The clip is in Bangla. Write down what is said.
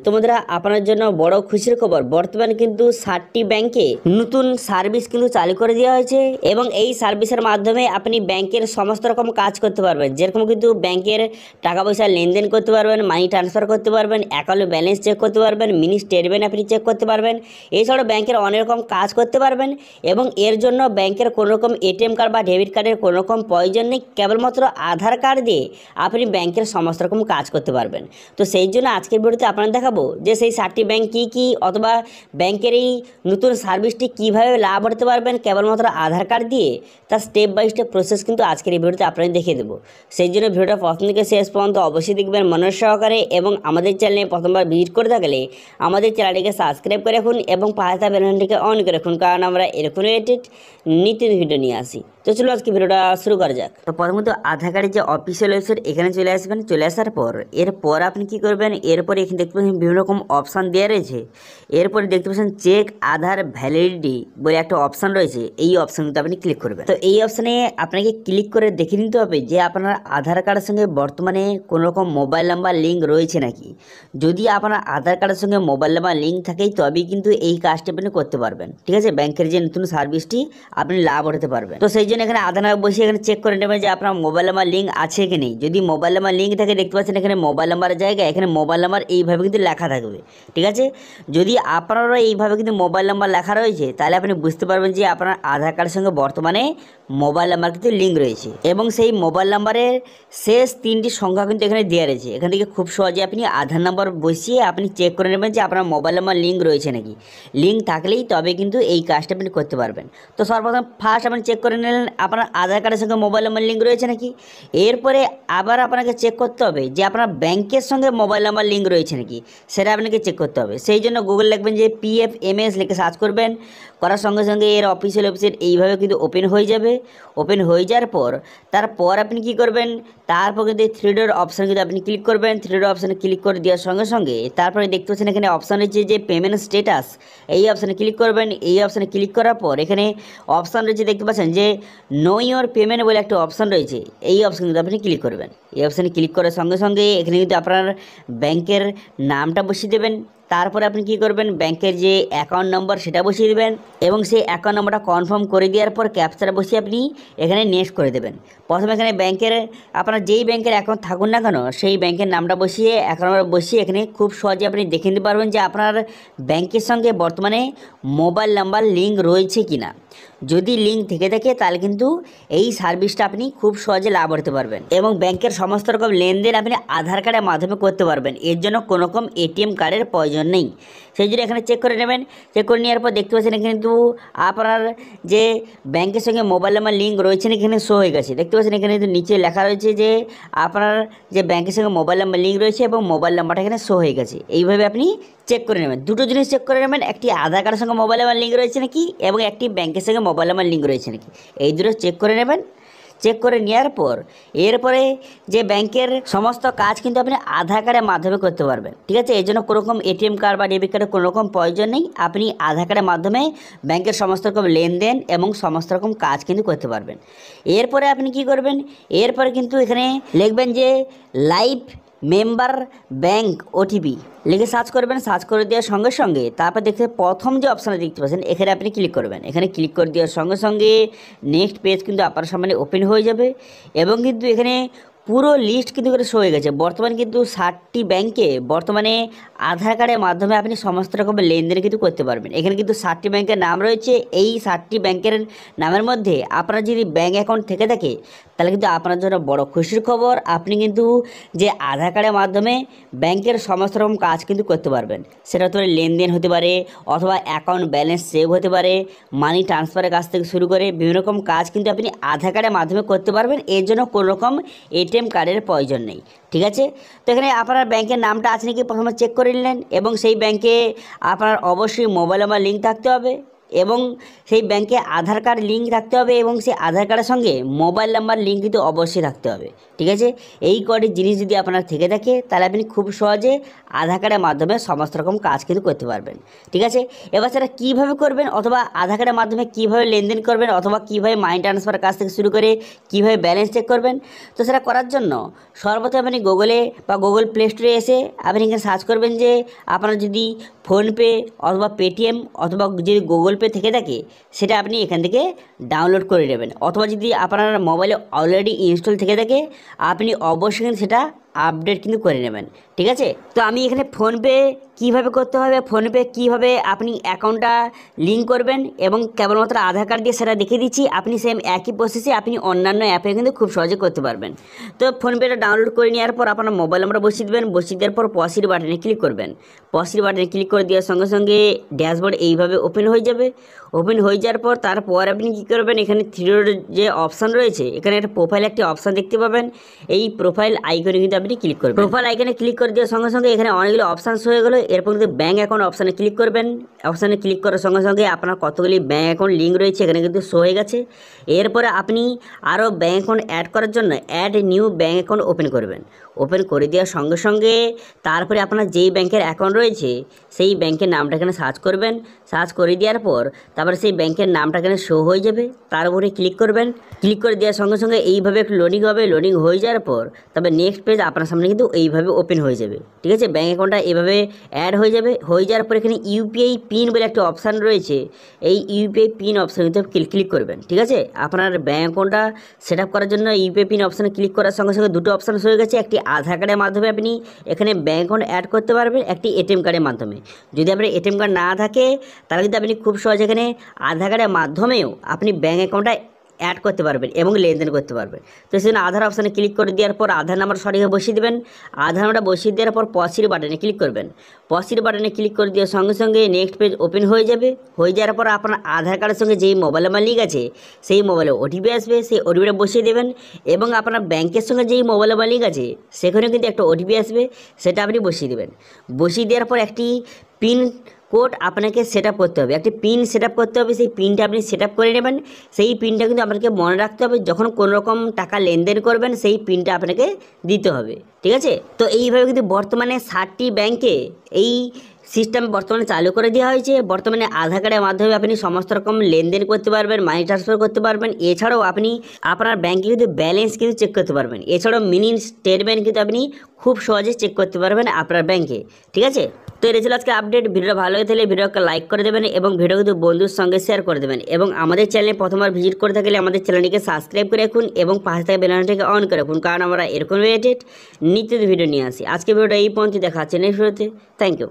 তো বন্ধুরা আপনার জন্য বড় খুশির খবর, বর্তমানে কিন্তু 60টি ব্যাংকে নতুন সার্ভিস কিন্তু চালু করে দেওয়া হয়েছে এবং এই সার্ভিসের মাধ্যমে আপনি ব্যাংকের সমস্ত রকম কাজ করতে পারবেন। যেরকম কিন্তু ব্যাংকের টাকা পয়সা লেনদেন করতে পারবেন, মানি ট্রান্সফার করতে পারবেন, অ্যাকাউন্ট ব্যালেন্স চেক করতে পারবেন, মিনি স্টেটমেন্ট আপনি চেক করতে পারবেন। এছাড়াও ব্যাংকের অনেক রকম কাজ করতে পারবেন এবং এর জন্য ব্যাংকের কোনো রকম এটিএম কার্ড বা ডেবিট কার্ডের কোনো রকম প্রয়োজন নেই। কেবলমাত্র আধার কার্ড দিয়ে আপনি ব্যাংকের সমস্ত রকম কাজ করতে পারবেন। তো সেই জন্য আজকের ভিডিওতে আপনারা দেখাবো যে সেই 60টি ব্যাংক কী অথবা ব্যাংকের এই নতুন সার্ভিসটি কীভাবে লাভ করতে পারবেন কেবলমাত্র আধার কার্ড দিয়ে, তার স্টেপ বাই স্টেপ প্রসেস কিন্তু আজকের এই ভিডিওতে আপনাদের দেখিয়ে দেবো। সেই জন্য ভিডিওটা প্রথম থেকে শেষ পর্যন্ত অবশ্যই দেখবেন মনোযোগ সহকারে এবং আমাদের চ্যানেলে প্রথমবার ভিজিট করে থাকলে আমাদের চ্যানেলটিকে সাবস্ক্রাইব করে রাখুন এবং পাশে থাকা বেল আইকনটিকে অন করে রাখুন, কারণ আমরা এরকম রিলেটেড নিত্য ভিডিও নিয়ে আসি। তো চলো আজকে ভিডিওটা শুরু করা যাক। তো প্রথমত আধার কার্ডের যে অফিসিয়াল ওয়েবসাইট এখানে চলে আসবেন। চলে আসার পর এরপর আপনি কি করবেন, এরপর এখানে দেখতে পাচ্ছেন বিভিন্ন রকম অপশান দেওয়া রয়েছে। এরপরে দেখতে পাচ্ছেন চেক আধার ভ্যালিডিটি বলে একটা অপশান রয়েছে, এই অপশানটা আপনি ক্লিক করবেন। তো এই অপশানে আপনাকে ক্লিক করে দেখে নিতে হবে যে আপনার আধার কার্ডের সঙ্গে বর্তমানে কোনো রকম মোবাইল নাম্বার লিঙ্ক রয়েছে নাকি। যদি আপনার আধার কার্ডের সঙ্গে মোবাইল নাম্বার লিঙ্ক থাকে তবেই কিন্তু এই কাজটি আপনি করতে পারবেন। ঠিক আছে, ব্যাংকের যে নতুন সার্ভিসটি আপনি লাভ উঠাতে পারবেন। তো সেই জন্য এখানে আধার নাম্বার বসিয়ে এখানে চেক করে নেবেন যে আপনার মোবাইল নাম্বার লিঙ্ক আছে কি নেই। যদি মোবাইল নাম্বার লিঙ্ক থাকে দেখতে পাচ্ছেন এখানে মোবাইল নাম্বারের জায়গায় এখানে মোবাইল নাম্বার এইভাবে কিন্তু লেখা থাকবে। ঠিক আছে, যদি আপনারও এইভাবে কিন্তু মোবাইল নাম্বার লেখা রয়েছে তাহলে আপনি বুঝতে পারবেন যে আপনার আধার কার্ডের সঙ্গে বর্তমানে মোবাইল নাম্বার কিন্তু লিঙ্ক রয়েছে এবং সেই মোবাইল নাম্বারের শেষ 3টি সংখ্যা কিন্তু এখানে দেওয়া রয়েছে। এখান থেকে খুব সহজে আপনি আধার নাম্বার বসিয়ে আপনি চেক করে নেবেন যে আপনার মোবাইল নাম্বার লিঙ্ক রয়েছে নাকি। লিঙ্ক থাকলেই তবে কিন্তু এই কাজটা আপনি করতে পারবেন। তো সর্বপ্রথম ফার্স্ট আপনি চেক করে নিলেন আপনার আধার কার্ডের সঙ্গে মোবাইল নাম্বার লিঙ্ক রয়েছে নাকি। এরপরে আবার আপনাকে চেক করতে হবে যে আপনার ব্যাংকের সঙ্গে মোবাইল নাম্বার লিঙ্ক রয়েছে নাকি, সেটা আপনাকে চেক করতে হবে। সেই জন্য গুগল লিখবেন যে PFMS লিখে সার্চ করবেন, করার সঙ্গে সঙ্গে এর অফিসিয়াল ওয়েবসাইট এইভাবে কিন্তু ওপেন হয়ে যাবে। ওপেন হয়ে যাওয়ার পর তারপর আপনি কি করবেন, তারপর কিন্তু 3 ডট অপশান কিন্তু আপনি ক্লিক করবেন। 3 ডট অপশানে ক্লিক করে দেওয়ার সঙ্গে সঙ্গে তারপরে দেখতে পাচ্ছেন এখানে অপশান রয়েছে যে পেমেন্ট স্ট্যাটাস, এই অপশানে ক্লিক করবেন। এই অপশানে ক্লিক করার পর এখানে অপশান রয়েছে দেখতে পাচ্ছেন যে নো ইওর পেমেন্ট বলে একটা অপশান রয়েছে, এই অপশান কিন্তু আপনি ক্লিক করবেন। এই অপশানে ক্লিক করার সঙ্গে সঙ্গে এখানে কিন্তু আপনার ব্যাংকের নামটা বসিয়ে দেবেন। তারপরে আপনি কি করবেন, ব্যাংকের যে অ্যাকাউন্ট নম্বর সেটা বসিয়ে দেবেন এবং সেই অ্যাকাউন্ট নম্বরটা কনফার্ম করে দেওয়ার পর ক্যাপচাটা বসিয়ে আপনি এখানে নেক্সট করে দেবেন। প্রথমে এখানে ব্যাংকের আপনার যেই ব্যাংকের অ্যাকাউন্ট থাকুন না কেন সেই ব্যাংকের নামটা বসিয়ে অ্যাকাউন্ট নম্বর বসিয়ে এখানে খুব সহজে আপনি দেখে নিতে পারবেন যে আপনার ব্যাংকের সঙ্গে বর্তমানে মোবাইল নাম্বার লিঙ্ক রয়েছে কি না। যদি লিঙ্ক থেকে থাকে তাহলে কিন্তু এই সার্ভিসটা আপনি খুব সহজে লাভ করতে পারবেন এবং ব্যাংকের সমস্ত রকম লেনদেন আপনি আধার কার্ডের মাধ্যমে করতে পারবেন। এর জন্য কোনো রকম এটিএম কার্ডের প্রয়োজন নেই। সেই জন্য এখানে চেক করে নেবেন। চেক করে নেওয়ার পর দেখতে পাচ্ছেন এখানে কিন্তু আপনার যে ব্যাংকের সঙ্গে মোবাইল নাম্বার লিঙ্ক রয়েছে না এখানে শো হয়ে গেছে। দেখতে পাচ্ছেন এখানে কিন্তু নিচে লেখা রয়েছে যে আপনার যে ব্যাংকের সঙ্গে মোবাইল নাম্বার লিঙ্ক রয়েছে এবং মোবাইল নাম্বারটা এখানে শো হয়ে গেছে। এইভাবে আপনি চেক করে নেবেন। দুটো জিনিস চেক করে নেবেন, একটি আধার কার্ডের সঙ্গে মোবাইল নাম্বার লিঙ্ক রয়েছে নাকি এবং একটি ব্যাংকের সঙ্গে মোবাইল নাম্বার লিঙ্ক রয়েছে নাকি, এই দুটো চেক করে নেবেন। চেক করে নেওয়ার পর এরপরে যে ব্যাংকের সমস্ত কাজ কিন্তু আপনি আধার কার্ডের মাধ্যমে করতে পারবেন। ঠিক আছে, এই জন্য কোনো রকম এটিএম কার্ড বা ডেবিট কার্ডের কোনো রকম প্রয়োজন নেই। আপনি আধার কার্ডের মাধ্যমে ব্যাংকের সমস্ত রকম লেনদেন এবং সমস্ত রকম কাজ কিন্তু করতে পারবেন। এরপরে আপনি কি করবেন, এরপরে কিন্তু এখানে লিখবেন যে লাইভ মেম্বার ব্যাংক ওটিপি লিখে সার্চ করবেন। সার্চ করে দেওয়ার সঙ্গে সঙ্গে তারপর দেখতে প্রথম যে অপশানে দেখতে পাচ্ছেন এখানে আপনি ক্লিক করবেন। এখানে ক্লিক করে দেওয়ার সঙ্গে সঙ্গে নেক্সট পেজ কিন্তু আপনার সামনে ওপেন হয়ে যাবে এবং কিন্তু এখানে পুরো লিস্ট কিন্তু করে শো হয়ে গেছে। বর্তমানে কিন্তু 60টি ব্যাংকে বর্তমানে আধার কার্ডের মাধ্যমে আপনি সমস্ত রকমের লেনদেন কিন্তু করতে পারবেন। এখানে কিন্তু 60টি ব্যাংকের নাম রয়েছে। এই 60টি ব্যাংকের নামের মধ্যে আপনার যদি ব্যাংক অ্যাকাউন্ট থেকে থাকে তাহলে কিন্তু আপনার জন্য বড় খুশির খবর, আপনি কিন্তু যে আধার কার্ডের মাধ্যমে ব্যাংকের সমস্ত রকম কাজ কিন্তু করতে পারবেন। সেটা হতে পারে লেনদেন হতে পারে অথবা অ্যাকাউন্ট ব্যালেন্স সেভ হতে পারে, মানি ট্রান্সফারের কাছ থেকে শুরু করে বিভিন্ন রকম কাজ কিন্তু আপনি আধার কার্ডের মাধ্যমে করতে পারবেন। এর জন্য কোনো রকম এটিএম কার্ডের প্রয়োজন নেই। ঠিক আছে, তো এখানে আপনার ব্যাংকের নামটা আছে নাকি প্রথমে চেক করে নিলেন এবং সেই ব্যাংকে আপনার অবশ্যই মোবাইল নাম্বার লিঙ্ক থাকতে হবে এবং সেই ব্যাংকে আধার কার্ড লিঙ্ক রাখতে হবে এবং সেই আধার কার্ডের সঙ্গে মোবাইল নাম্বার লিঙ্ক কিন্তু অবশ্যই রাখতে হবে। ঠিক আছে, এই কটি জিনিস যদি আপনার থেকে থাকে তাহলে আপনি খুব সহজে আধার কার্ডের মাধ্যমে সমস্ত রকম কাজ কিন্তু করতে পারবেন। ঠিক আছে, এবার সেটা কীভাবে করবেন অথবা আধার কার্ডের মাধ্যমে কীভাবে লেনদেন করবেন অথবা কীভাবে মানি ট্রান্সফার কাজ থেকে শুরু করে কীভাবে ব্যালেন্স চেক করবেন, তো সেটা করার জন্য সর্বপ্রথম আপনি গুগলে বা গুগল প্লে স্টোরে এসে আপনি এখানে সার্চ করবেন যে আপনার যদি ফোনপে অথবা পেটিএম অথবা যদি গুগল পে থেকে থাকে সেটা আপনি এখান থেকে ডাউনলোড করে নেবেন, অথবা যদি আপনার মোবাইলে অলরেডি ইনস্টল থেকে থাকে আপনি অবশ্যই কিন্তু সেটা আপডেট কিন্তু করে নেবেন। ঠিক আছে, তো আমি এখানে ফোনপে কীভাবে করতে হবে, ফোনপে কীভাবে আপনি অ্যাকাউন্টটা লিঙ্ক করবেন এবং কেবলমাত্র আধার কার্ড দিয়ে সেটা দেখিয়ে দিচ্ছি। আপনি সেম একই প্রসেসে আপনি অন্যান্য অ্যাপে কিন্তু খুব সহজে করতে পারবেন। তো ফোনপেটা ডাউনলোড করে নেওয়ার পর আপনার মোবাইল নাম্বার বসিয়ে দেবেন, বসিয়ে দেওয়ার পর পসির বাটনে ক্লিক করবেন। পসির বাটনে ক্লিক করে দেওয়ার সঙ্গে সঙ্গে ড্যাশবোর্ড এইভাবে ওপেন হয়ে যাবে। ওপেন হয়ে যাওয়ার পর তারপর আপনি কী করবেন, এখানে থ্রির যে অপশান রয়েছে এখানে একটা প্রোফাইল একটি অপশান দেখতে পাবেন। এই প্রোফাইল আইকনে কিন্তু আপনি ক্লিক করবেন। প্রোফাইল আইকনে ক্লিক করে দেওয়ার সঙ্গে সঙ্গে এখানে অনেকগুলো অপশান হয়ে গেলো। এরপর কিন্তু ব্যাঙ্ক অ্যাকাউন্ট অপশানে ক্লিক করবেন। অপশানে ক্লিক করার সঙ্গে সঙ্গে আপনার কতগুলি ব্যাঙ্ক অ্যাকাউন্ট লিঙ্ক রয়েছে এখানে কিন্তু শো হয়ে গেছে। এরপরে আপনি আরও ব্যাঙ্ক অ্যাকাউন্ট অ্যাড করার জন্য add new bank account open করবেন। ওপেন করে দেওয়ার সঙ্গে সঙ্গে তারপরে আপনার যেই ব্যাংকের অ্যাকাউন্ট রয়েছে সেই ব্যাংকের নামটা এখানে সার্চ করবেন। সার্চ করে দেওয়ার পর তারপরে সেই ব্যাংকের নামটা এখানে শো হয়ে যাবে, তার উপরে ক্লিক করবেন। ক্লিক করে দেওয়ার সঙ্গে সঙ্গে এইভাবে একটু লোডিং হবে। লোডিং হয়ে যাওয়ার পর তারপরে নেক্সট পেজ আপনার সামনে কিন্তু এইভাবে ওপেন হয়ে যাবে। ঠিক আছে, ব্যাঙ্ক অ্যাকাউন্টটা এভাবে অ্যাড হয়ে যাবে। হয়ে যাওয়ার পর এখানে ইউপিআই পিন বলে একটা অপশান রয়েছে, এই ইউপিআই পিন অপশান কিন্তু ক্লিক করবেন। ঠিক আছে, আপনার ব্যাঙ্ক অ্যাকাউন্টটা সেট আপ করার জন্য ইউপিআই পিন অপশানে ক্লিক করার সঙ্গে সঙ্গে দুটো অপশান হয়ে গেছে। একটি আধার কার্ডের মাধ্যমে আপনি এখানে ব্যাঙ্ক অ্যাকাউন্ট অ্যাড করতে পারবেন, একটি এটিএম কার্ডের মাধ্যমে। যদি আপনার এটিএম কার্ড না থাকে তাহলে কিন্তু আপনি খুব সহজে এখানে আধার কার্ডের মাধ্যমেও আপনি ব্যাঙ্ক অ্যাকাউন্টটা অ্যাড করতে পারবেন এবং লেনদেন করতে পারবেন। তো সেজন্য আধার অপশানে ক্লিক করে দেওয়ার পর আধার নাম্বার সঠিকভাবে বসিয়ে দেবেন। আধার নাম্বারটা বসিয়ে দেওয়ার পর পসির বাটনে ক্লিক করবেন। পসির বাটনে ক্লিক করে দেওয়ার সঙ্গে সঙ্গে নেক্সট পেজ ওপেন হয়ে যাবে। হয়ে যাওয়ার পর আপনার আধার কার্ডের সঙ্গে যেই মোবাইল নাম্বার লিঙ্ক আছে সেই মোবাইলে ওটিপি আসবে, সেই ওটিপিটা বসিয়ে দেবেন এবং আপনার ব্যাংকের সঙ্গে যেই মোবাইল নাম্বার লিঙ্ক আছে সেখানেও কিন্তু একটা ওটিপি আসবে, সেটা আপনি বসিয়ে দেবেন। বসিয়ে দেওয়ার পর একটি পিন কোড আপনাকে সেট আপ করতে হবে, একটি পিন সেট আপ করতে হবে। সেই পিনটা আপনি সেট আপ করে নেবেন। সেই পিনটা কিন্তু আপনাকে মনে রাখতে হবে, যখন কোনো রকম টাকা লেনদেন করবেন সেই পিনটা আপনাকে দিতে হবে। ঠিক আছে, তো এইভাবে কিন্তু বর্তমানে 60টি ব্যাংকে এই সিস্টেম বর্তমানে চালু করে দেওয়া হয়েছে। বর্তমানে আধার কার্ডের মাধ্যমে আপনি সমস্ত রকম লেনদেন করতে পারবেন, মানি ট্রান্সফার করতে পারবেন। এছাড়াও আপনি আপনার ব্যাংকে কিন্তু ব্যালেন্স কিন্তু চেক করতে পারবেন। এছাড়াও মিনি স্টেটমেন্ট কিন্তু আপনি খুব সহজে চেক করতে পারবেন আপনার ব্যাংকে। ঠিক আছে, তো এটা ছিল আজকে আপডেট। ভিডিওটা ভালো হয়ে থাকলে ভিডিওকে লাইক করে দেবেন এবং ভিডিও কিন্তু বন্ধুর সঙ্গে শেয়ার করে দেবেন এবং আমাদের চ্যানেলে প্রথমবার ভিজিট করে থাকলে আমাদের চ্যানেলটিকে সাবস্ক্রাইব করে রাখুন এবং পাশে থাকা বেল আইকনটাকে অন করে রাখুন, কারণ আমরা এরকম রিলেটেড নিত্য ভিডিও নিয়ে আসি। আজকে ভিডিওটা এই পর্যন্ত, দেখা হচ্ছে নেক্সট ভিডিওতে। Thank you.